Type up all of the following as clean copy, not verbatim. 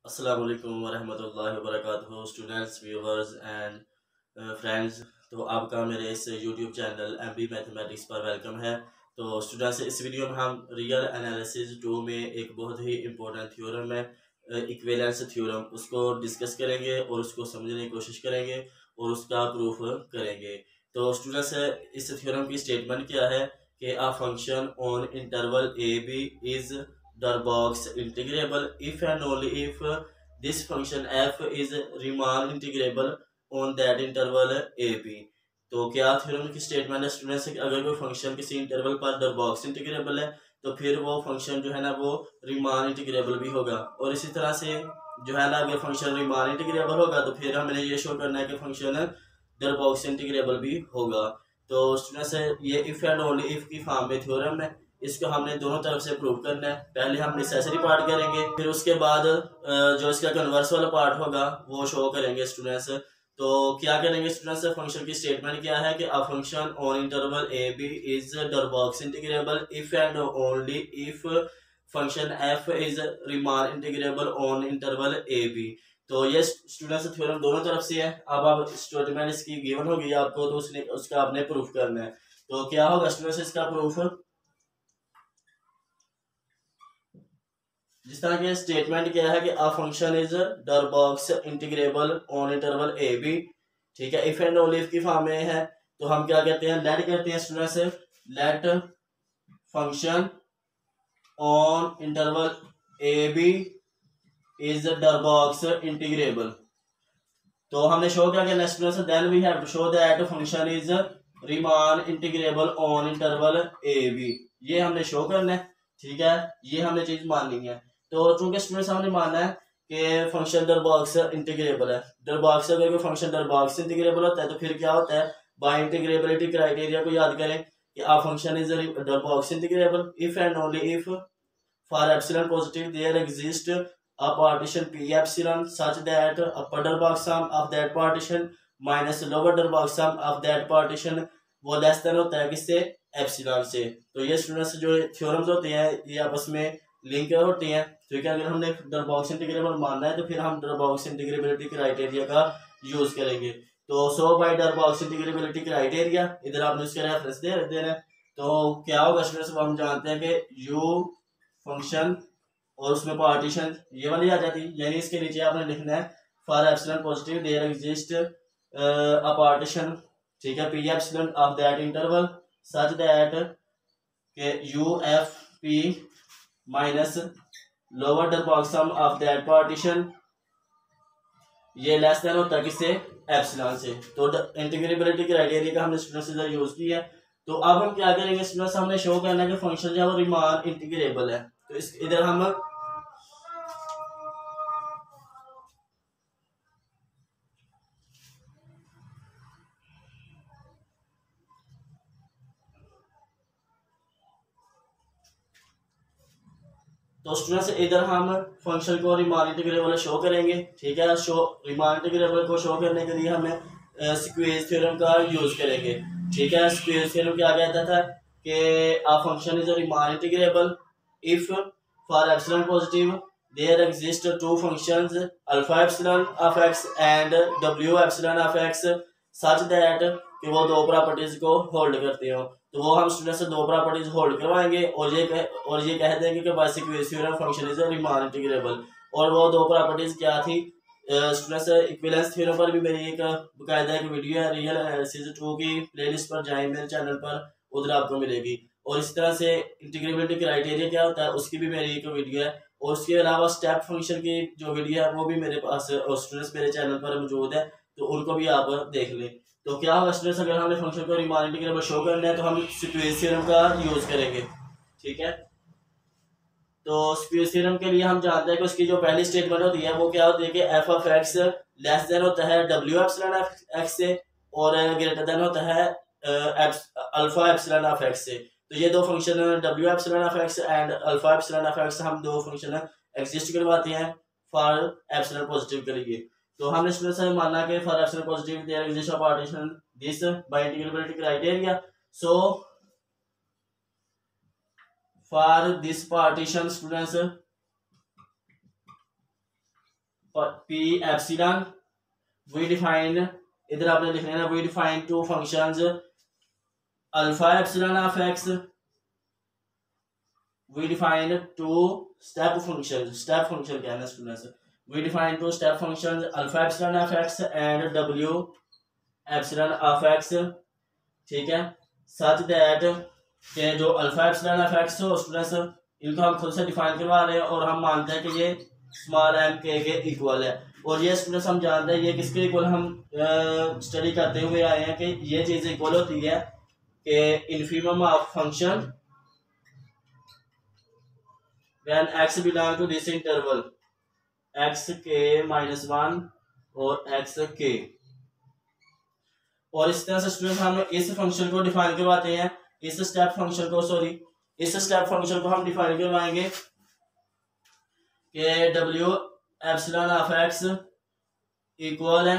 अस्सलाम वालेकुम वरहमतुल्लाहि वबरकातुहू स्टूडेंट्स व्यूवर्स एंड फ्रेंड्स। तो आपका मेरे इस यूट्यूब चैनल MB मैथमेटिक्स पर वेलकम है। तो स्टूडेंट्स, इस वीडियो में हम रियल एनालिसिस 2 में एक बहुत ही इम्पोर्टेंट थ्योरम है, इक्विवेलेंस थ्योरम, उसको डिस्कस करेंगे और उसको समझने की कोशिश करेंगे और उसका प्रूफ करेंगे। तो स्टूडेंट्स, इस थ्योरम की स्टेटमेंट क्या है कि a function on interval A B is Darboux integrable if and only if this function f is Riemann integrable on that interval ab। तो क्या थ्योरम की स्टेटमेंट है स्टूडेंट्स कि अगर कोई फंक्शन किसी इंटरवल पर डरबॉक्स इंटीग्रेबल है तो फिर वो फंक्शन जो है ना वो रीमान इंटीग्रेबल भी होगा। और इसी तरह से जो है ना अगर फंक्शन रीमान इंटीग्रेबल होगा तो फिर हमने ये शो करना है कि फंक्शन डरबॉक्स इंटीग्रेबल भी होगा। तो स्टूडेंट्स, ये इफ एंड ओनली इफ की फॉर्म में थ्योरम है, इसको हमने दोनों तरफ से प्रूव करना है। पहले हम नेसेसरी पार्ट करेंगे, फिर उसके बाद जो इसका कन्वर्स वाला पार्ट होगा वो शो करेंगे स्टूडेंट्स। तो क्या करेंगे स्टूडेंट्स, फंक्शन की स्टेटमेंट क्या है कि a function on interval A B is Darboux integrable if and only if function F is Riemann integrable on interval A B. तो ये स्टूडेंट्स थ्योरम दोनों तरफ से है। अब स्टेटमेंट इसकी गिवन होगी आपको, तो उसका आपने प्रूफ करना है। तो क्या होगा स्टूडेंट्स इसका प्रूफ, जिस तरह के स्टेटमेंट क्या है कि a function is Darboux integrable on interval A B. ठीक है, इफ एंड ओनली इफ की फॉर्म में है तो हम क्या कहते हैं, लेट करते हैं students, let function on interval A B is Darboux integrable. तो हमने शो क्या करना है students, then we have to show that function is Riemann integrable on interval A B. ये हमने शो करना है। ठीक है, ये हमने चीज माननी है। तो चूंकि स्टूडेंट्स हमने मानना है कि फंक्शन डरबॉक्स इंटीग्रेबल है, डरबॉक्स अगर कोई फंक्शन डरबॉक्स इंटीग्रेबल होता है तो फिर क्या होता है, बाय इंटीग्रेबिलिटी क्राइटेरिया को याद करें कि a function is Darboux integrable if and only if for epsilon positive there exists a partition p epsilon such that upper Darboux sum of that partition minus lower Darboux sum of that partition वो less than होता है किससे, epsilon से। तो ये students जो theorems होते हैं ये आपस में लिंक होते हैं। तो क्या अगर हमने डरबॉक्स इंटीग्रेबल मानना है तो फिर हम डरबॉक्स इंटीग्रेबिलिटी क्राइटेरिया का यूज करेंगे। तो सो बाय डरबॉक्स इंटीग्रेबिलिटी क्राइटेरिया, इधर आपने उसका रेफरेंस दे देना है। तो क्या होगा स्टूडेंट्स, हम जानते हैं कि यू फंक्शन और उसमें पार्टीशन ये वाली आ जाती है, यानी इसके नीचे आपने लिखना है for epsilon positive there exist a partition. ठीक है, P epsilon of that interval such that के U F P minus lower Darboux sum of that partition ये लेस देन होता है किससे, एप्सिलॉन से। तो इंटीग्रेबिलिटी क्राइटेरिया का हमने स्टूडेंट्स इधर यूज किया है। तो अब हम क्या करेंगे स्टूडेंट्स, हमने शो करना है कि फंक्शन जो है वो रीमान इंटीग्रेबल है। तो इस इधर हम तो स्टूडेंट्स इधर हम फंक्शन को रीमान इंटीग्रेबल शो करेंगे। ठीक है, शो रीमान इंटीग्रेबल को शो करने के लिए हमें स्क्वेज थ्योरम का यूज करेंगे। ठीक है, स्क्वेज थ्योरम क्या कहता था कि a function is Riemann integrable if for epsilon positive there exist two functions alpha epsilon of x and W epsilon of x such that कि वो दो प्रॉपर्टीज को होल्ड करते हो। तो वो हम स्टूडेंट से दो प्रॉपर्टीज होल्ड करवाएंगे और ये कह देंगे कि by sequence theorem function is Riemann integrable. और वो दो प्रॉपर्टीज क्या थी स्टूडेंट्स, इक्विवेलेंस थ्योरम पर भी मेरी एक बकायदा एक वीडियो है, रियल एनालिसिस 2 की प्लेलिस्ट पर जाएं मेरे चैनल पर, उधर आपको मिलेगी। और इस तरह से इंटीग्रेबिलिटी क्राइटेरिया क्या होता है उसकी भी मेरी एक वीडियो है। और उसके अलावा स्टेप फंक्शन की जो वीडियो है वो भी मेरे पास स्टूडेंट्स मेरे चैनल पर मौजूद है, तो उनको भी आप देख लें। तो क्या होगा स्टूडेंट्स, अगर हमने फंक्शन को रीमान इंटीग्रेबल शो करना है तो हम स्क्वेज थ्योरम का यूज करेंगे। ठीक है, तो स्क्वेज थ्योरम के लिए हम जानते हैं कि उसकी जो पहली स्टेटमेंट होती है वो क्या होती है कि F of x less than होता है डब्ल्यू एप्सिलॉन ऑफ एक्स से और ग्रेटर देन होता है अल्फा एप्सिलॉन ऑफ एक्स से। तो ये दो function W epsilon of x and alpha epsilon of x हम दो फंक्शन एग्जिस्ट करवाते हैं फॉर एप्सिलॉन पॉजिटिव के लिए। तो हमने स्टूडेंट्स ने माना कि for epsilon positive there exist a partition this by integrability criteria. So for this partition students P epsilon we define, इधर आपने लिखना है we define two functions alpha epsilon of x, we define two step function कहना students, we define two step function alpha epsilon of x and W epsilon of x, ठीक है, such that के जो alpha epsilon of x हो students इनको हम खुद से डिफाइन करवा रहे हैं और हम मानते हैं कि ये स्मॉल एम के इक्वल है, और ये स्टूडेंट्स हम जानते हैं ये किसके इक्वल, हम स्टडी करते हुए आए हैं कि ये चीज इक्वल होती है कि infimum of function when x belong to this interval x k -1 और एक्स के, और इस तरह से स्टूडेंट्स हम इस फंक्शन को डिफाइन करवाते हैं, इस स्टेप फंक्शन को हम डिफाइन करवाएंगे कि W epsilon of x equal है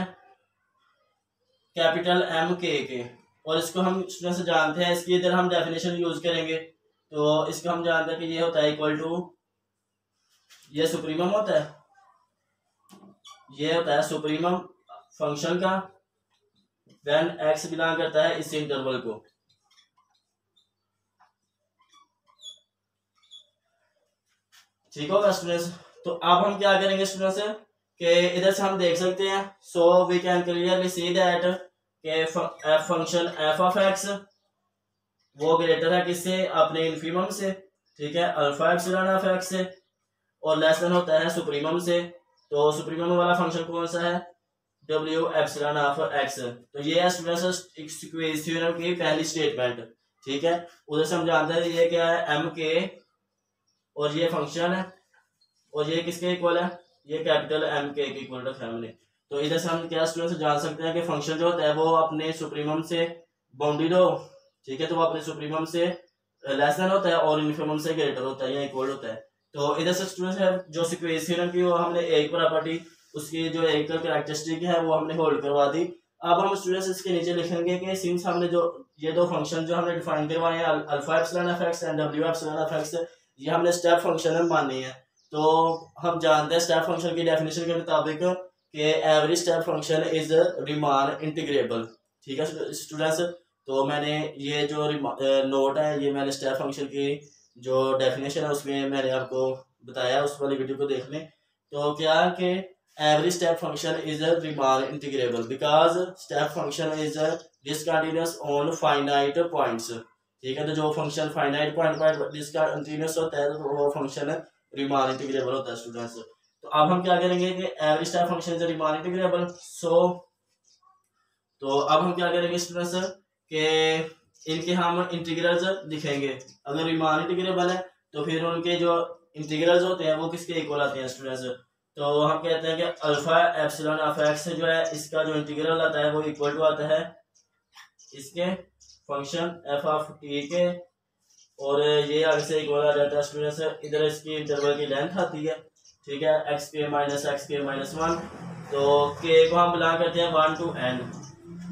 कैपिटल एम के, और इसको हम स्टूडेंट्स जानते हैं, इसकी इधर हम डेफिनेशन यूज करेंगे, तो इसको हम जानते हैं कि ये होता है इक्वल टू, ये सुप्रीमम होता है, ये होता है सुप्रीमम फंक्शन का व्हेन एक्स बिलोंग करता है इस इंटरवल को, ठीक होगा स्टूडेंट्स। तो अब हम क्या करेंगे स्टूडेंट्स कि इधर से हम देख सकते हैं, so we can clearly see that के फंक्शन एफ ऑफ एक्स वो ग्रेटर है किससे, अपने इन्फीमम से, ठीक है, अल्फा एप्सिलॉन ऑफ एक्स से, और लेस देन होता है सुप्रीमम से, तो सुप्रीमम वाला फंक्शन कौन सा है, डब्ल्यू एप्सिलॉन ऑफ एक्स, तो ये है स्टूडेंट्स इक्वेशन थ्योरम की पहली स्टेटमेंट, ठीक है, उधर से हम जानते हैं ये क्या है एम के, और ये फंक्शन है, और ये किसके इक्वल है, ये कैपिटल एम के इक्वल टू फैमिली, तो इधर से हम क्या स्टूडेंट्स जान सकते हैं कि फंक्शन जो होता है वो अपने सुप्रीमम से बाउंडेड हो, ठीक है, तो वो अपने सुप्रीमम से लेस देन होता है और इन्फीमम से ग्रेटर होता है या इक्वल होता है, तो इधर से स्टूडेंट्स है जो इक्वेशन थ्योरम की वो हमने एक प्रॉपर्टी उसकी जो एक कैरेक्टरिस्टिक है वो हमने होल्ड करवा दी। अब हम स्टूडेंट्स इसके नीचे लिखेंगे कि सिंस हमने जो ये दो फंक्शन जो हमने डिफाइन करवाए हैं alpha epsilon of x and W epsilon of x, ये हमने स्टेप फंक्शन में मानी है, तो हम जानते हैं स्टेप फंक्शन की डेफिनेशन के मुताबिक कि every step function is Riemann integrable, ठीक है स्टूडेंट्स, तो मैंने ये जो नोट है ये मैंने स्टेप फंक्शन की जो डेफिनेशन है उसमें मैंने आपको बताया, उस वाली वीडियो को देख लें, तो क्या कि every step function is a Riemann integrable because step function is discontinuous on finite points, ठीक है, तो जो फंक्शन फाइनाइट पॉइंट पर डिसकंटिन्यूअस होता है तो वो फंक्शन रीमान इंटीग्रेबल होता है स्टूडेंट्स। तो अब हम क्या करेंगे कि every step function is Riemann integrable, तो अब हम क्या करेंगे स्टूडेंट्स कि इनके हम इंटीग्रल्स लिखेंगे, अगर रीमान इंटीग्रेबल है तो फिर उनके जो इंटीग्रल्स होते हैं वो किसके इक्वल आते हैं स्टूडेंट्स, तो हम कहते हैं कि अल्फा एप्सिलॉन ऑफ एक्स जो है इसका जो इंटीग्रल आता है वो इक्वल टू आता है इसके फंक्शन एफ ऑफ टी के, और ये आगे से इक्वल आ जाता है स्टूडेंट्स, इधर इसकी इंटरवल की लेंथ आती है, ठीक है, एक्स के माइनस 1, तो के को हम बिलोंग करते हैं 1 to n,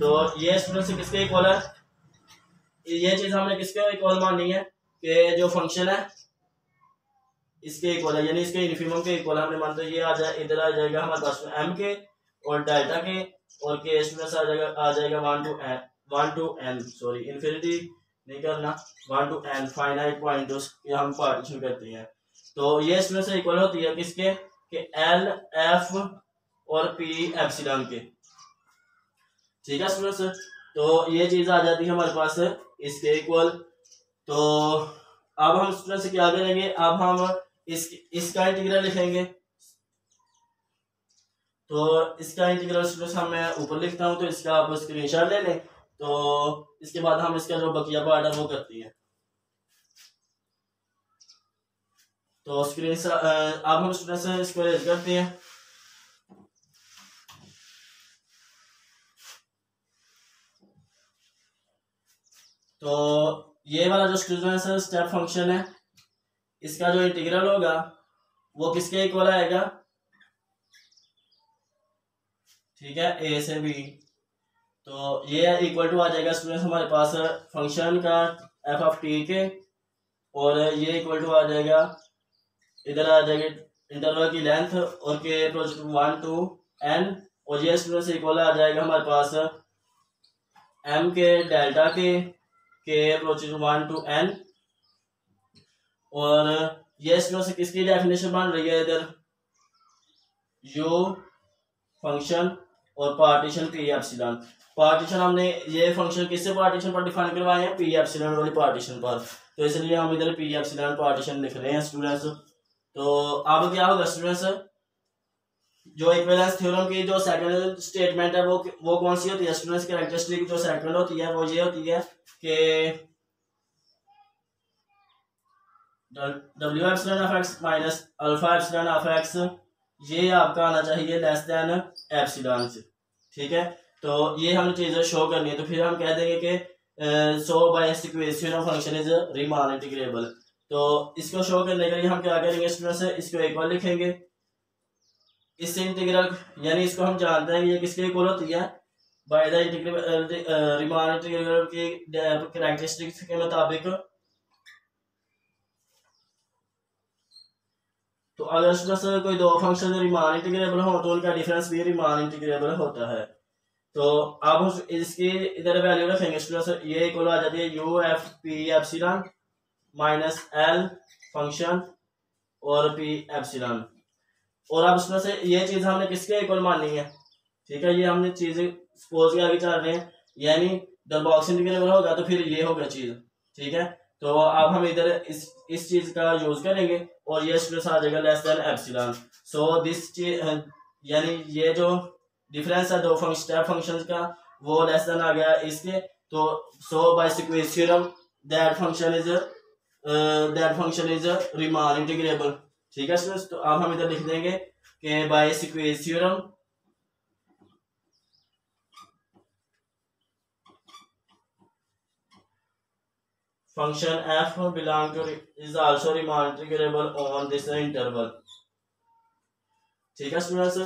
तो ये स्टूडेंट्स किसके इक्वल है, ये चीज हमने किसके इक्वल मानी है कि जो फंक्शन है इसके इक्वल है, यानी इसके इन्फीमम के इक्वल हमने मानते ये आ जाए, इधर आ जाएगा हमारे पास में एम के और डेल्टा के, और के स्टूडेंट्स आ जाएगा 1 to n सॉरी इन्फिनिटी नहीं करना 1 to n फाइनाइट पॉइंट ये हम पार्टीशन करते हैं, तो ये इसमें से इक्वल होती है किसके कि एल एफ और पी एप्सिलॉन के, ठीक है स्टूडेंट्स, तो ये चीज आ जाती है हमारे पास इसके इक्वल। तो अब हम स्टूडेंट्स क्या करेंगे, अब हम इसका इंटीग्रल लिखेंगे, तो इसका इंटीग्रल स्टूडेंट्स हम मैं ऊपर लिखता हूं, तो इसका आप स्क्रीनशॉट ले लें, तो इसके बाद हम इसका जो बकिया पार्ट है वो करते हैं, तो स्क्रीन अब हम स्टूडेंट्स इसको रेज करते हैं, तो ये वाला जो स्टूडेंट्स स्टेप फंक्शन है इसका जो इंटीग्रल होगा वो किसके इक्वल आएगा, ठीक है, ए से बी, तो ये इक्वल टू आ जाएगा स्टूडेंट्स हमारे पास फंक्शन का एफ ऑफ टी के, और ये इक्वल टू आ जाएगा इधर आ जाएगी इंटरवल की लेंथ और के प्रोजेक्ट 1 to n, और ये स्टूडेंट से इक्वल आ जाएगा हमारे पास m के डेल्टा के प्रोजेक्ट 1 to n। और ये स्टूडेंट से किसकी डेफिनेशन बन रही है इधर, u फंक्शन और पार्टीशन पी एप्सिलॉन। पार्टीशन हमने ये फंक्शन किससे पार्टीशन पर डिफाइन करवाए हैं, पी एप्सिलॉन वाली पार्टीशन पर, तो इसलिए हम इधर पी एप्सिलॉन पार्टीशन लिख रहे हैं स्टूडेंट्स। तो अब क्या होगा स्टूडेंट्स, जो इक्विवेलेंस थ्योरम की जो सेकंड स्टेटमेंट है वो कौन सी होती है स्टूडेंट्स, कैरेक्टरिस्टिक जो सेकंड होती है वो ये होती है कि W epsilon of x minus alpha epsilon of x, ये आपका आना चाहिए लेस देन एप्सिलॉन से, ठीक है। तो ये हम चीज़ें शो करनी है, तो फिर हम कह देंगे कि so by equation of function is Riemann integrable. तो इसको शो करने के लिए हम क्या करेंगे स्टूडेंट्स, इसको इक्वल लिखेंगे, इससे इंटीग्रल यानी इसको हम जानते हैं कि ये किसके इक्वल होती है, बाय द रीमान इंटीग्रेबल की कैरेक्टरिस्टिक्स के मुताबिक। तो अगर स्टूडेंट्स कोई दो फंक्शन रीमान इंटीग्रेबल हो तो उनका डिफरेंस भी रीमान इंटीग्रेबल होता है। तो अब हम इसकी इधर वैल्यू रखेंगे स्टूडेंट्स, ये इक्वल आ जाती है you F P epsilon minus L function और पी एप्सिलॉन। और अब स्टूडेंट्स ये चीज़ हमने किसके इक्वल माननी है, ठीक है, ये हमने चीज़ सपोज के आगे चल रहे हैं, यानी डबल बॉक्स इंटीग्रेबल होगा तो फिर ये होगा चीज़, ठीक है। तो अब हम इधर इस चीज़ का यूज़ करेंगे और ये स्टूडेंट्स आ जाएगा less than epsilon. So this यानी ये जो डिफरेंस है दो स्टेप फंक्शंस का वो लेस देन आ गया इसके। तो so by sequence theorem that function is Riemann integrable, ठीक है स्टूडेंट्स। तो अब हम इधर लिख देंगे कि by sequence theorem function f belong to is also Riemann integrable on this interval, ठीक है स्टूडेंट्स।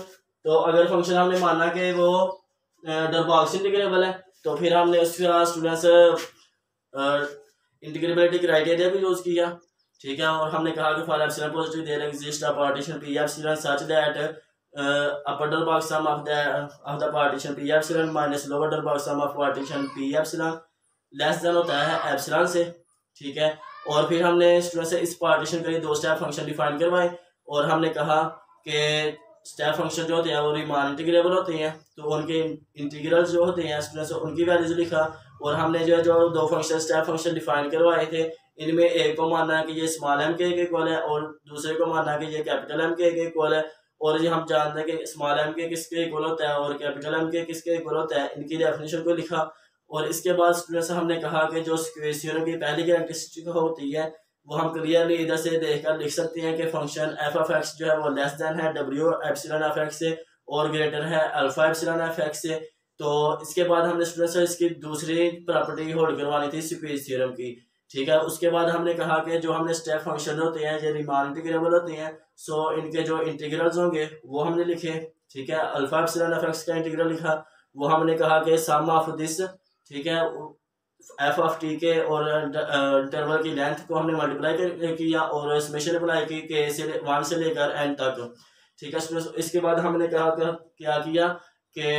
तो अगर फंक्शन हमने माना कि वो डबल बॉक्स इंटीग्रेबल है तो फिर हमने उसका स्टूडेंट्स इंटीग्रेबिलिटी क्राइटेरिया भी यूज किया, ठीक है। और हमने कहा कि for epsilon positive there exist a partition P epsilon such that upper Darboux sum of the partition P epsilon minus lower Darboux sum of partition P epsilon less than होता है epsilon से, ठीक है। और फिर हमने student से इस पार्टीशन के लिए दो स्टेप फंक्शन डिफाइन करवाए और हमने कहा कि स्टेप फंक्शन जो होते हैं वो रीमान इंटीग्रेबल होते हैं, तो उनके इंटीग्रल जो होते हैं स्टूडेंट्स उनकी वैल्यूज लिखा। और हमने जो दो फंक्शन स्टेप फंक्शन डिफाइन करवाए थे, इनमें एक को मानना है कि ये स्मॉल एम के इक्वल है और दूसरे को मानना है कि ये कैपिटल एम के इक्वल है। और ये हम जानते हैं कि स्मॉल एम के किसके इक्वल होता है और कैपिटल एम के किसके इक्वल होता है, इनकी डेफिनेशन को लिखा। और इसके बाद स्टूडेंट्स हमने कहा कि जो सीक्वेंस थ्योरम की पहली कैरेक्टरिस्टिक होती है वो हम क्लियरली इधर से देखकर लिख सकते हैं कि फंक्शन एफ ऑफ एक्स जो है वो लेस देन है डब्ल्यू एप्सिलॉन ऑफ एक्स से और ग्रेटर है अल्फा एप्सिलॉन ऑफ एक्स से। तो इसके बाद हमने स्टूडेंट्स इसकी दूसरी प्रॉपर्टी होल्ड करवानी थी सीक्वेंस थ्योरम की, ठीक है। उसके बाद हमने कहा कि जो हमने स्टेप फंक्शन होते हैं ये रीमान इंटीग्रेबल होते हैं, सो इनके जो इंटीग्रल्स होंगे वो हमने लिखे, ठीक है। अल्फा एप्सिलॉन ऑफ एक्स का इंटीग्रल लिखा, वो हमने कहा कि सम ऑफ दिस, ठीक है, एफ ऑफ टी के और इंटरवल की लेंथ को हमने मल्टीप्लाई किया और समेशन अप्लाई की के से 1 से लेकर एन तक, ठीक है स्टूडेंट्स। इसके बाद हमने कहा क्या किया कि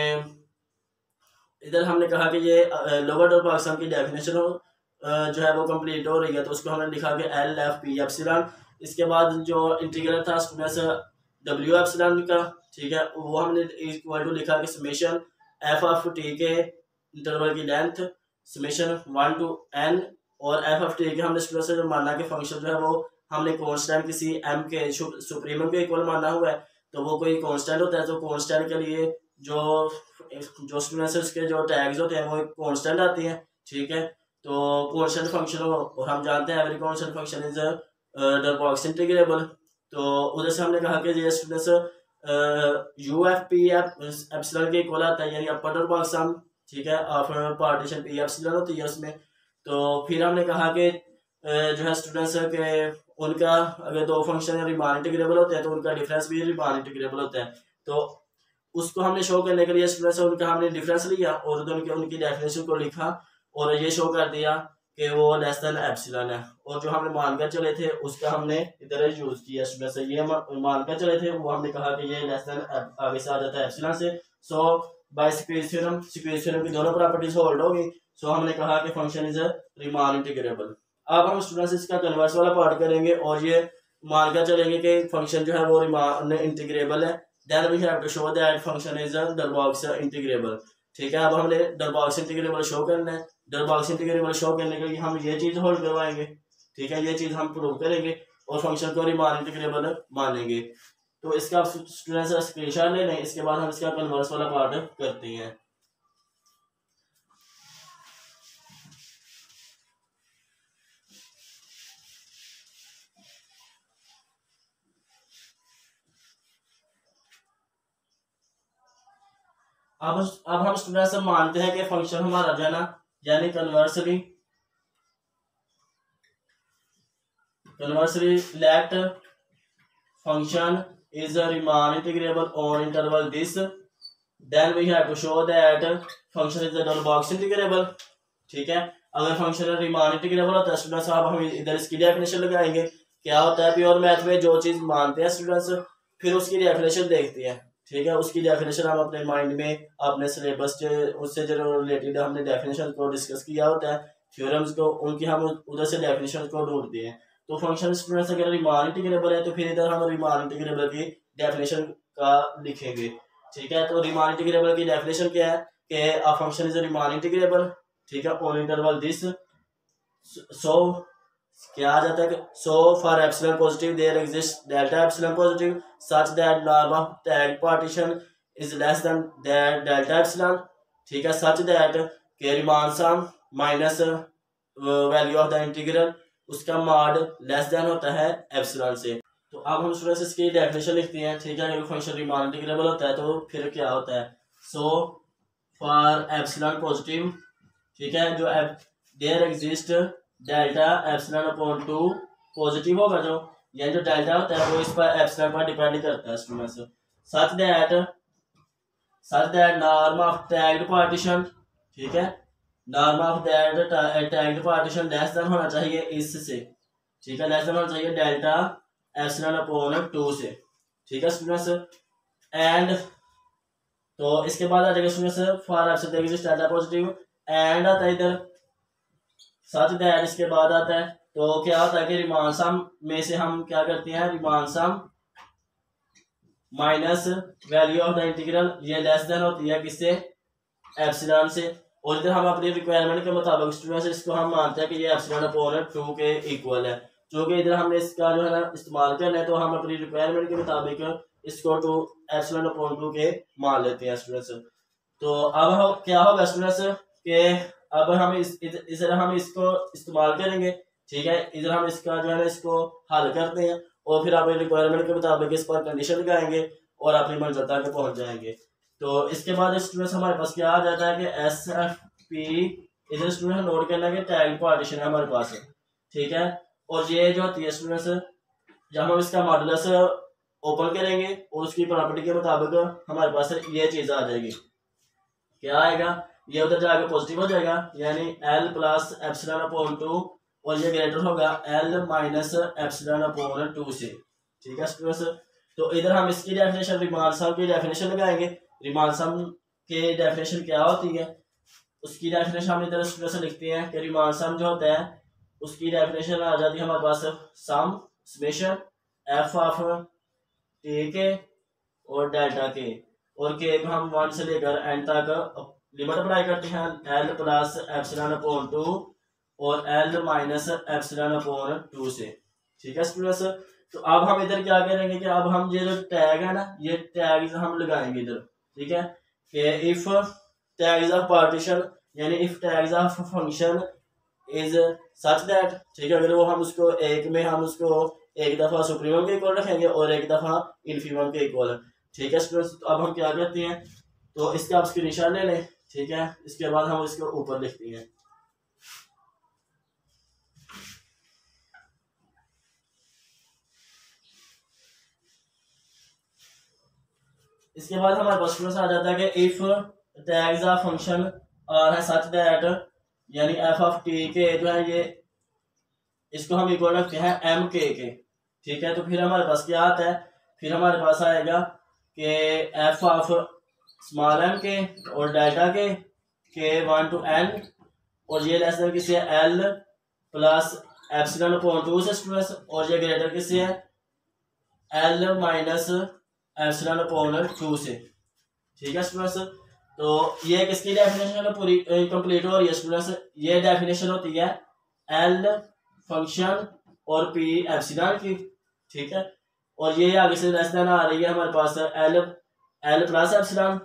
इधर हमने कहा कि ये लोअर डबल बॉक्स की डेफिनेशन जो है वो कंप्लीट हो रही है, तो उसको हमने लिखा कि एल एफ पी एप्सिलॉन। इसके बाद जो इंटीग्रल था स्टूडेंट्स डब्ल्यू एप्सिलॉन का, ठीक है, वो हमने इक्वल टू लिखा कि समेशन एफ ऑफ टी के इंटरवल की लेंथ समेशन 1 to n और एफ ऑफ टी के हमने स्टूडेंट्स से जो माना कि फंक्शन जो है वो हमने कांस्टेंट किसी m के सुप्रीमम के इक्वल माना हुआ है, तो वो कोई कांस्टेंट होता है, तो कांस्टेंट के लिए जो स्टूडेंट्स उसके जो टैग्स होते हैं वो कांस्टेंट आती हैं, ठीक है। तो कांस्टेंट फंक्शन हो और हम जानते हैं every constant function is double box integrable. तो उधर से हमने कहा कि ये students you F P epsilon के इक्वल आता है, यानी अपर डबल बॉक्स सम, ठीक है, आफ्टर पार्टीशन पी एप्सिलॉन होती है उसमें। तो फिर हमने कहा कि जो है स्टूडेंट्स के उनका अगर दो फंक्शन रीमान इंटीग्रेबल होते हैं तो उनका डिफरेंस भी रीमान इंटीग्रेबल होता है। तो उसको हमने शो करने के लिए स्टूडेंट्स उनका हमने डिफरेंस लिया और उनकी डेफिनेशन को लिखा और ये शो कर दिया कि वो लेस देन एप्सिलॉन है, और जो हमने मानकर चले थे उसका हमने इधर यूज किया स्टूडेंट से, ये मानकर चले थे वो हमने कहा कि ये लेस देन आगे से आ जाता है एप्सिलॉन से। सो बाय स्क्वीज थ्योरम की दोनों प्रॉपर्टीज होल्ड होगी। सो हमने कहा कि फंक्शन इज रीमान इंटीग्रेबल। अब हम स्टूडेंट्स इसका कन्वर्स वाला पार्ट करेंगे और ये मानकर चलेंगे कि फंक्शन जो है वो रीमान इंटीग्रेबल है। Then we have to show that function is Darboux integrable. ठीक है, अब हमने डरबॉक्स इंटीग्रेबल शो करना है। डरबॉक्स इंटीग्रेबल शो करने के लिए हम ये चीज होल्ड करवाएंगे। ठीक है, ये चीज हम प्रूव करेंगे और फंक्शन को रीमान इंटीग्रेबल मानेंगे। तो इसका स्टूडेंट्स स्क्रीनशॉट ले लें, इसके बाद हम इसका कन्वर्स वाला पार्ट करते हैं। अब हम स्टूडेंट्स मानते हैं कि फंक्शन हमारा जो है ना, यानी conversely let function is a Riemann integrable on interval this, then we have to show that function is a Dolbox integrable। ठीक है, अगर फंक्शन रीमान इंटीग्रेबल होता है स्टूडेंट्स, अब हम इधर इसकी डेफिनेशन लगाएंगे। क्या होता है प्योर मैथ में, जो चीज मानते हैं स्टूडेंट्स फिर उसकी डेफिनेशन देखते हैं। ठीक है, उसकी डेफिनेशन हम अपने माइंड में अपने सिलेबस उससे जो रिलेटेड हमने डेफिनेशन को डिस्कस किया होता है, थ्योरम्स को, उनकी हम उधर से डेफिनेशन को ढूंढते हैं। तो फंक्शन स्टूडेंट्स अगर रीमान इंटीग्रेबल है तो फिर इधर हम रीमान इंटीग्रेबल की डेफिनेशन का लिखेंगे। ठीक है, तो रीमान इंटीग्रेबल की डेफिनेशन क्या है कि a function is Riemann integrable. ठीक है, ऑन इंटरवल दिस। सो क्या आ जाता है कि so for epsilon positive there exist delta epsilon positive such that norm of tag partition is less than that delta epsilon. ठीक है, सच दैट के Riemann sum minus value of the integral, उसका mod less than होता है epsilon से। तो अब हम स्टूडेंट्स इसकी डेफिनेशन लिखते हैं। ठीक है, अगर फंक्शन रीमान इंटीग्रेबल होता है तो फिर क्या होता है। सो फॉर एप्सिलॉन पॉजिटिव, ठीक है, जो there exist delta epsilon upon 2 positive होगा, जो यानी जो डेल्टा होता है वो इस पर एप्सिलॉन पर डिपेंड करता है students. Such that norm of tagged partition, ठीक है, norm of that tagged partition less than होना चाहिए इससे। ठीक है, लेस देन होना चाहिए डेल्टा एप्सिलॉन अपॉन 2 से। ठीक है स्टूडेंट्स, एंड तो इसके बाद आ जाएगा students for epsilon exist delta positive, and आता है इधर सच दैट, इसके बाद आता है। तो क्या होता है कि रीमान सम में से हम क्या करते हैं, Riemann sum minus value of the integral, ये लेस देन होती है किससे, एप्सिलॉन से। और इधर हम अपनी रिक्वायरमेंट के मुताबिक स्टूडेंट्स इसको हम मानते हैं कि ये एप्सिलॉन अपॉन 2 के इक्वल है। क्योंकि इधर हमने इसका जो है ना इस्तेमाल करना है, तो हम अपनी रिक्वायरमेंट के मुताबिक इसको 2 एप्सिलॉन अपॉन 2 के मान लेते हैं स्टूडेंट्स। तो अब क्या होगा स्टूडेंट्स के अब हम इधर हम इसको इस्तेमाल करेंगे। ठीक है, इधर हम इसका जो है ना इसको हल करते हैं और फिर अपनी रिक्वायरमेंट के मुताबिक इस पर कंडीशन लगाएंगे और अपनी मंजिल तक पहुंच जाएंगे। तो इसके बाद स्टूडेंट्स हमारे पास क्या आ जाता है कि एस एफ पी, इधर स्टूडेंट नोट करना है कि टैग पार्टीशन है हमारे पास। ठीक है, और ये जो होती है स्टूडेंट्स जब हम इसका मॉडुलस ओपन करेंगे और उसकी प्रॉपर्टी के मुताबिक हमारे पास ये चीज आ जाएगी। क्या आएगा, ये उधर जाकर पॉजिटिव हो जाएगा, यानी एल प्लस एप्सिलॉन अपॉन 2 और ये ग्रेटर होगा एल माइनस एप्सिलॉन अपॉन 2 से। ठीक है स्टूडेंट्स, तो इधर हम इसकी डेफिनेशन रीमान सम की डेफिनेशन लगाएंगे। रीमान सम के डेफिनेशन क्या होती है, उसकी डेफिनेशन हम इधर स्टूडेंट्स लिखते हैं कि रीमान सम जो होता है उसकी डेफिनेशन आ जाती है हमारे पास सम समेशन एफ ऑफ टी के और डेल्टा के, और के हम 1 से लेकर एन तक लिमिट अप्लाई करते हैं, एल प्लस एप्सिलॉन अपॉन 2 और एल माइनस एप्सिलॉन अपॉन 2 से। ठीक है स्टूडेंट्स, तो अब हम इधर क्या करेंगे कि अब हम ये जो टैग है ना, ये टैग हम लगाएंगे इधर। ठीक है, कि इफ टैग्स ऑफ पार्टीशन, यानी if tags of function is such that, ठीक है, अगर वो हम उसको एक में हम उसको एक दफा सुप्रीमम के इक्वल रखेंगे और एक दफा इन्फीमम के इक्वल। ठीक है स्टूडेंट्स, तो अब हम क्या करते हैं, तो इसके आप स्क्रीनशॉट ले लें। ठीक है, इसके बाद हम इसको ऊपर लिखते हैं। इसके बाद हमारे पास आ जाता है कि if tags of function are है सच दैट यानी एफ ऑफ टी के जो है ये इसको हम इक्वल रखते हैं एम के, ठीक है। तो फिर हमारे पास क्या आता है, फिर हमारे पास आएगा कि एफ ऑफ स्मॉल एम के और डेल्टा के 1 to n, और ये लेस देन किससे है एल प्लस एप्सिलॉन अपॉन 2 से स्टूडेंट्स, और ये ग्रेटर किससे है एल माइनस एप्सिलॉन अपॉन 2 से, ठीक है स्टूडेंट्स। तो ये किसकी डेफिनेशन पूरी कंप्लीट हो रही है स्टूडेंट्स, ये डेफिनेशन होती है एल फंक्शन और पी एप्सिलॉन की, ठीक है। और ये आगे से लेस देन आ रही है हमारे पास एल प्लस एप्सिलॉन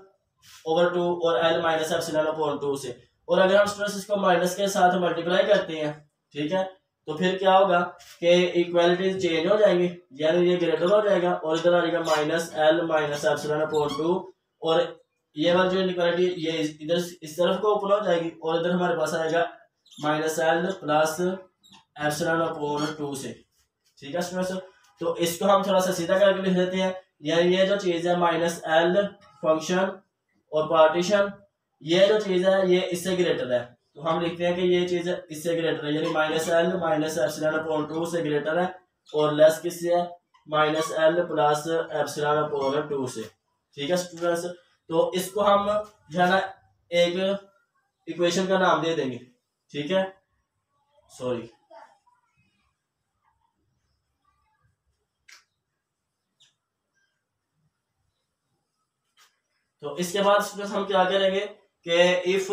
ओवर 2 और एल माइनस एप्सिलॉन अपॉन 2 से। और अगर हम स्टूडेंट्स इसको माइनस के साथ मल्टीप्लाई करते हैं, ठीक है, तो फिर क्या होगा कि इक्वालिटी चेंज हो जाएंगी, यानी ये ग्रेटर हो जाएगा और इधर आ जाएगा minus L minus epsilon upon 2, और ये वाली जो इक्वालिटी ये इधर इस तरफ को ओपन हो जाएगी और इधर हमारे पास आएगा minus L plus epsilon upon 2 से, ठीक है स्टूडेंट्स। तो इसको हम थोड़ा सा सीधा करके लिख देते हैं, यानी ये जो चीज है माइनस एल फंक्शन और पार्टीशन, ये जो चीज है ये इससे ग्रेटर है, तो हम लिखते हैं कि ये चीज इससे ग्रेटर है, यानी minus L minus epsilon upon 2 से ग्रेटर है, और लेस किससे है minus L plus epsilon upon 2 से, ठीक है स्टूडेंट्स। तो इसको हम जो है ना एक इक्वेशन का नाम दे देंगे, ठीक है, सॉरी। तो इसके बाद स्टूडेंट्स हम क्या करेंगे कि इफ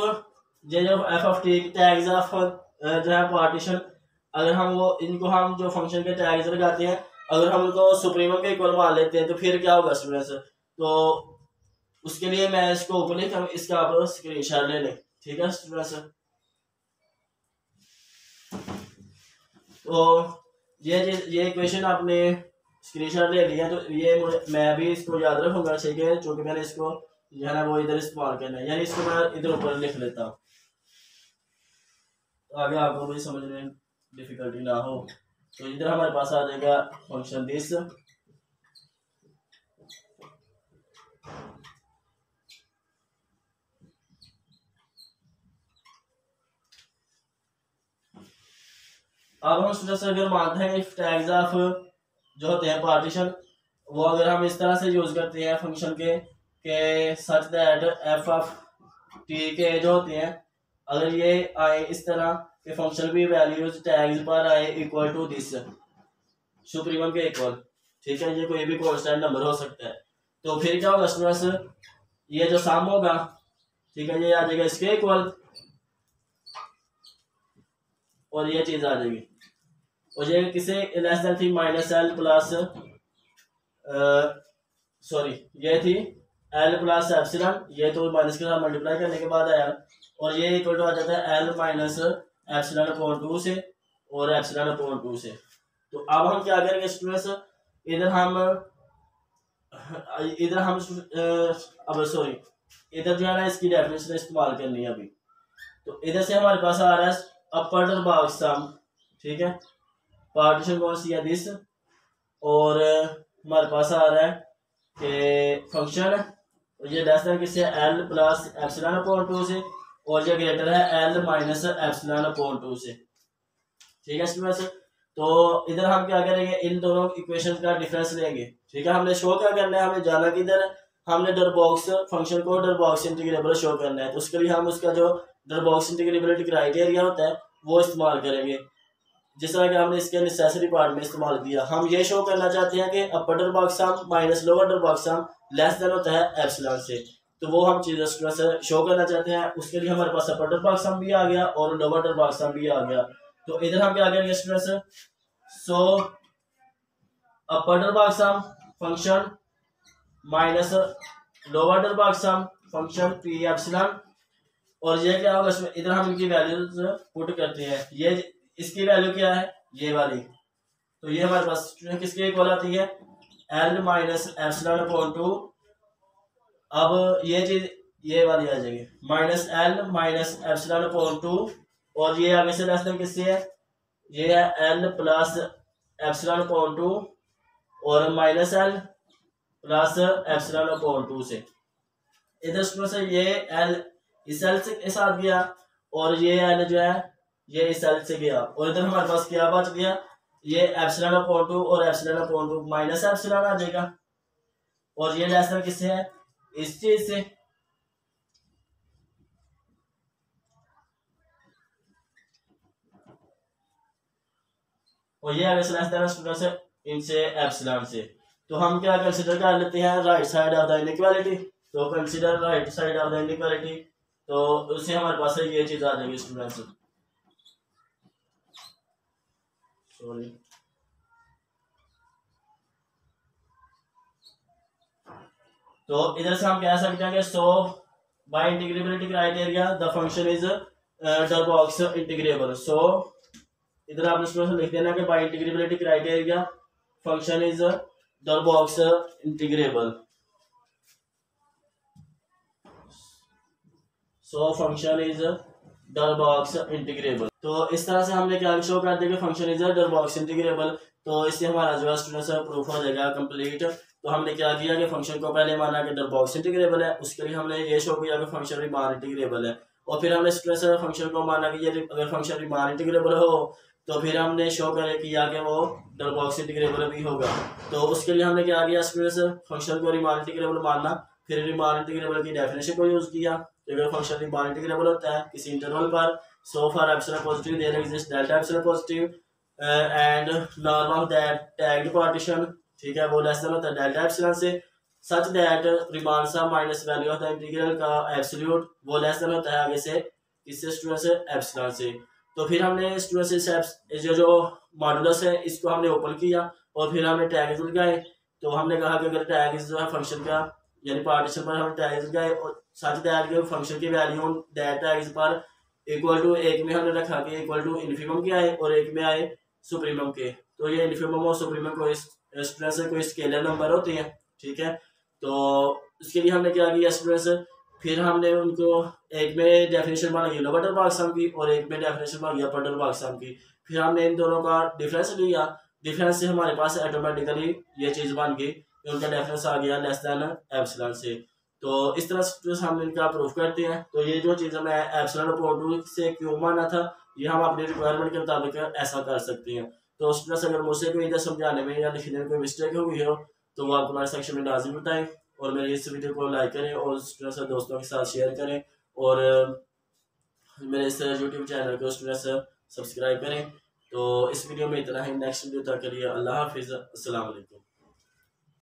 जो F of T tags of जो है पार्टीशन, अगर हम वो इनको हम जो फंक्शन के टैग्स लगाते हैं, अगर हम उनको सुप्रीमम के इक्वल मान लेते हैं तो फिर क्या होगा स्टूडेंट्स। तो उसके लिए मैं इसको ऊपर लिख, हम इसका आप स्क्रीनशॉट ले लें, ठीक है स्टूडेंट्स। तो ये क्वेश्चन आपने स्क्रीनशॉट ले लिया, तो ये मैं भी इसको याद रखूंगा, ठीक है, क्योंकि मैंने इसको जो है ना वो इधर इस्तेमाल करना है, यानी इसको मैं इधर ऊपर लिख लेता हूँ, तो आगे आपको भी समझने में डिफिकल्टी ना हो। तो इधर हमारे पास आ जाएगा फंक्शन दिस, अब हम स्टूडेंट्स अगर मानते हैं इफ टैग्स ऑफ जो होते हैं पार्टीशन, वो अगर हम इस तरह से यूज करते हैं फंक्शन के such that F of t के जो होते हैं, अगर ये आए इस तरह के फंक्शन भी वैल्यूज टैग्स पर आए इक्वल टू दिस सुप्रीमम के इक्वल, ठीक है, ये कोई भी कांस्टेंट नंबर हो सकता है, तो फिर क्या होगा स्टूडेंट्स, ये जो सम होगा, ठीक है, ये आ जाएगा इसके इक्वल और ये चीज आ जाएगी, और ये किसे लेस देन थी माइनस एल प्लस सॉरी ये थी एल प्लस एप्सिलॉन, ये तो माइनस के साथ मल्टीप्लाई करने के बाद आया, और ये इक्वल टू आ जाता है एल माइनस एप्सिलॉन अपॉन 2 से और एप्सिलॉन अपॉन 2 से। तो अब हम क्या करेंगे स्टूडेंट्स, इधर हम अब सॉरी इधर जो है ना इसकी डेफिनेशन इस्तेमाल करनी है अभी। तो इधर से हमारे पास आ रहा है अपर बॉक्स सम, ठीक है, पार्टीशन कौन सी है दिस, और हमारे पास आ रहा है कि फंक्शन है, और ये लेस देन किससे एल प्लस एप्सिलॉन अपॉन 2 से, और ये ग्रेटर है एल माइनस एप्सिलॉन अपॉन 2 से, ठीक है स्टूडेंट्स। तो इधर हम क्या करेंगे, इन दोनों इक्वेशन का डिफरेंस लेंगे, ठीक है। हमने शो क्या करना है, हमें जाना किधर है, हमने डरबॉक्स फंक्शन को डरबॉक्स इंटीग्रेबल शो करना है, तो उसके लिए हम उसका जो डरबॉक्स इंटीग्रेबिलिटी क्राइटेरिया होता है वो इस्तेमाल करेंगे, जिस तरह कि हमने इसके नेसेसरी पार्ट में इस्तेमाल किया। हम ये शो करना चाहते हैं कि अपर डरबॉक्स सम minus lower Darboux sum less than होता है एप्सिलॉन से, तो वो हम चीज़ शो करना चाहते हैं, उसके लिए हमारे पास अपर डरबॉक्स सम भी आ गया और लोअर डरबॉक्स सम भी आ गया। तो इधर हम क्या करेंगे स्टूडेंट्स, सो अपर डरबॉक्स सम फंक्शन माइनस लोअर डरबॉक्स सम फंक्शन पी एप्सिलॉन, और ये क्या होगा इसमें, इधर हम इनकी वैल्यूज पुट करते हैं, ये इसकी वैल्यू क्या है ये वाली, तो ये हमारे पास किसके इक्वल आती है एल माइनस एप्सिलॉन अपॉन 2, अब ये चीज ये वाली आ जाएगी minus L minus epsilon upon 2, और ये आगे से लेस देन किससे है, ये है एल प्लस एप्सिलॉन अपॉन 2 और minus L plus epsilon upon 2 से। इधर से ये एल इस एल के साथ गया और ये एल जो है ये इस एल से गया, और इधर हमारे पास क्या बच गया, ये एप्सिलॉन अपॉन 2 और एप्सिलॉन अपॉन 2 माइनस एप्सिलॉन आ जाएगा, और ये लेस देन किससे है, इस चीज से। और ये लेस देन स्टूडेंट से इनसे एप्सिलॉन से। तो हम क्या कंसीडर कर लेते हैं, right side of the inequality. तो consider right side of the inequality, तो उससे हमारे पास ये चीज आ जाएगी स्टूडेंट्स। सॉरी, तो इधर से हम कह सकते हैं कि so by integrability criteria the function is Darboux integrable. So इधर आपने स्टूडेंट्स लिख देना कि by integrability criteria function is Darboux integrable. So function is Darboux integrable. तो इस तरह से हमने क्या शो कर दिया कि फंक्शन इज डरबॉक्स इंटीग्रेबल। तो इससे हमारा जो है स्टूडेंट्स प्रूफ हो जाएगा कंप्लीट। तो हमने क्या किया कि फंक्शन को पहले माना कि डरबॉक्स इंटीग्रेबल है, उसके लिए हमने ये शो किया कि फंक्शन रीमान इंटीग्रेबल है, और फिर हमने स्टूडेंट्स फंक्शन को माना कि ये अगर फंक्शन रीमान इंटीग्रेबल हो तो फिर हमने शो किया कि वो डरबॉक्स इंटीग्रेबल भी होगा। तो उसके लिए हमने क्या किया स्टूडेंट्स, फंक्शन को रीमान इंटीग्रेबल मानना, फिर रीमान इंटीग्रेबल की डेफिनेशन को यूज किया। अगर फंक्शन रीमान इंटीग्रेबल होता है किसी इंटरवल पर, so for epsilon positive there exist delta epsilon positive and norm of that tagged partition, ठीक है, वो लेस देन होता है डेल्टा एप्सिलॉन से, सच दैट रीमान सा minus value of the integral का एब्सोल्यूट वो लेस देन होता है आगे से किससे स्टूडेंट से एप्सिलॉन से। तो फिर हमने स्टूडेंट से जो मॉडुलस है इसको हमने ओपन किया, और फिर हमने टैग्स लगाए। तो हमने कहा कि अगर टैग्स जो है फंक्शन का यानी पार्टीशन पर हम टैग्स लगाए, और सच दैट के फंक्शन की वैल्यू दैट टैग्स पर इक्वल टू, एक में हमने रखा कि इक्वल टू इन्फीमम के आए और एक में आए सुप्रीमम के। तो ये इन्फीमम और सुप्रीमम को स्टूडेंट से कोई स्केलर नंबर होते हैं, ठीक है। तो उसके लिए हमने क्या किया स्टूडेंट्स, फिर हमने उनको एक में डेफिनेशन बन गई लोअर बटर सम की और एक में डेफिनेशन बन गया अपर सम की। फिर हमने इन दोनों का डिफरेंस लिया, डिफरेंस से हमारे पास ऑटोमेटिकली ये चीज़ बन गई, उनका डेफिनेंस आ गया लेस देन एप्सिलॉन से। तो इस तरह से हम इनका प्रूफ करते हैं। तो ये जो चीज़ मैं एप्सिलॉन अपॉन 2 से क्यों माना था, ये हम अपनी रिक्वायरमेंट के मुताबिक ऐसा कर सकते हैं। तो स्टूडेंट्स अगर मुझसे कोई इधर समझाने में या लिखने में कोई मिस्टेक हुई हो तो वो आप हमारे सेक्शन में लाजिम बताएं, और मेरे इस वीडियो को लाइक करें और स्टूडेंट्स दोस्तों के साथ शेयर करें, और मेरे इस यूट्यूब चैनल को स्टूडेंट्स सब्सक्राइब करें। तो इस वीडियो में इतना ही, नेक्स्ट वीडियो तक के लिए अल्लाह हाफिज़, अस्सलाम वालेकुम।